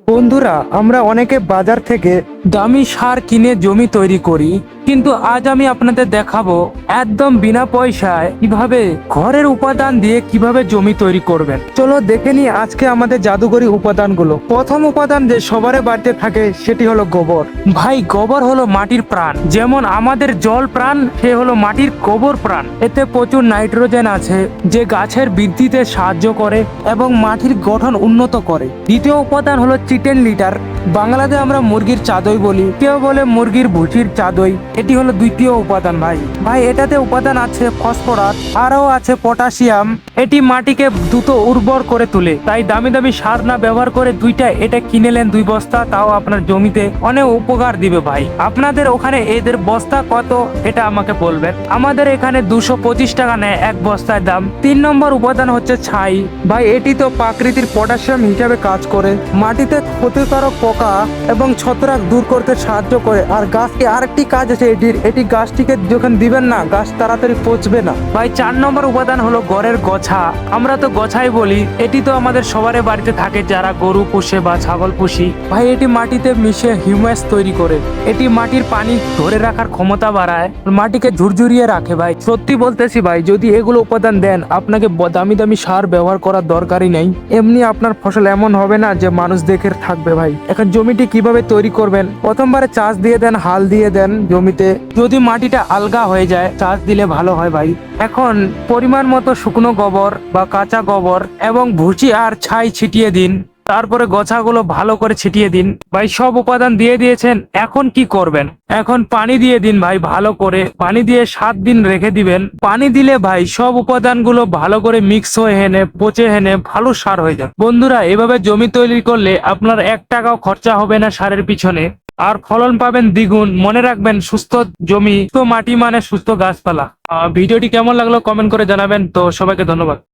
বন্ধুরা, আমরা অনেকে বাজার থেকে দামি সার কিনে জমি তৈরি করি, কিন্তু আজ আমি আপনাদের দেখাবো একদম বিনা পয়সায় কিভাবে ঘরের উপাদান দিয়ে কিভাবে জমি তৈরি করবেন। চলো দেখে নিই আজকে আমাদের জাদুকরী উপাদানগুলো। প্রথম উপাদান যে সবার বাড়িতে থাকে সেটি হলো গোবর। ভাই, গোবর হলো মাটির প্রাণ। যেমন আমাদের জল প্রাণ, সে হলো মাটির গোবর প্রাণ। এতে প্রচুর নাইট্রোজেন আছে, যে গাছের বৃদ্ধিতে সাহায্য করে এবং মাটির গঠন উন্নত করে। দ্বিতীয় উপাদান হলো চিকেন লিটার। বাংলাতে আমরা মুরগির চাদই বলি, কেউ বলে মুরগির ভুসির চাদই। এটি হলো দ্বিতীয় উপাদান। ভাই এটাতে উপাদান আছে ফসফরাস, আরও আছে পটাশিয়াম। এটি মাটিকে দ্রুত উর্বর করে তোলে। তাই দামি দামি সার না ব্যবহার করে এটা কিনেলেন 2 বস্তা, তাও আপনার জমিতে অনেক উপকার দিবে। ভাই আপনাদের ওখানে এদের বস্তা কত এটা আমাকে বলবেন। আমাদের এখানে 225 টাকা নেয় এক বস্তার দাম। 3 নম্বর উপাদান হচ্ছে ছাই। ভাই এটি তো প্রাকৃতিক পটাশিয়াম হিসাবে কাজ করে, মাটিতে ক্ষতিকারক পোকা এবং ছত্রাক দূর করতে সাহায্য করে। আর গাছকে আরেকটি কাজ আছে এটি গাছটিকে যখন দিবেন না, গাছ তাড়াতাড়ি পচবে না। ভাই 4 নম্বর উপাদান হলো ঘরের গোছা। আমরা তো গোছাই বলি। এটি তো আমাদের সবার বাড়িতে থাকে যারা গরু পুষে বা ছাগল পুষি। ভাই এটি মাটিতে মিশে হিউমাস তৈরি করে। এটি মাটির পানি ধরে রাখার ক্ষমতা বাড়ায়, মাটিকে ঝুরঝুরিয়ে রাখে। ভাই সত্যি বলতেছি ভাই, যদি এগুলো উপাদান দেন, আপনাকে দামি দামি সার ব্যবহার করার দরকারই নেই। এমনি আপনার ফসল এমন হবে না যে মানুষ দেখে থাকবে। ভাই এখন জমিটি কিভাবে তৈরি করবেন, প্রথমবারে চাষ দিয়ে দেন, হাল দিয়ে দেন জমিতে। যদি মাটিটা আলগা হয়ে যায়, চাষ দিলে ভালো হয়। ভাই এখন পরিমাণ মতো শুকনো গোবর বা কাঁচা গোবর এবং ভুসি আর ছাই ছিটিয়ে দিন। তারপরে গোছাগুলো ভালো করে ছিটিয়ে দিন। ভাই সব উপাদান দিয়ে দিয়েছেন, এখন কি করবেন? এখন পানি দিয়ে দিন ভাই, ভালো করে পানি দিয়ে 7 দিন রেখে দিবেন। পানি দিলে ভাই সব উপাদানগুলো ভালো করে মিক্স হয়ে পচে ভালো সার হয়ে যায়। বন্ধুরা, এভাবে জমি তৈরি করলে আপনার 1 টাকাও খরচা হবে না সারের পিছনে, আর ফলন পাবেন দ্বিগুণ। মনে রাখবেন, সুস্থ জমি, সুস্থ মাটি মানে সুস্থ গাছপালা। ভিডিওটি কেমন লাগলো কমেন্ট করে জানাবেন। তো সবাইকে ধন্যবাদ।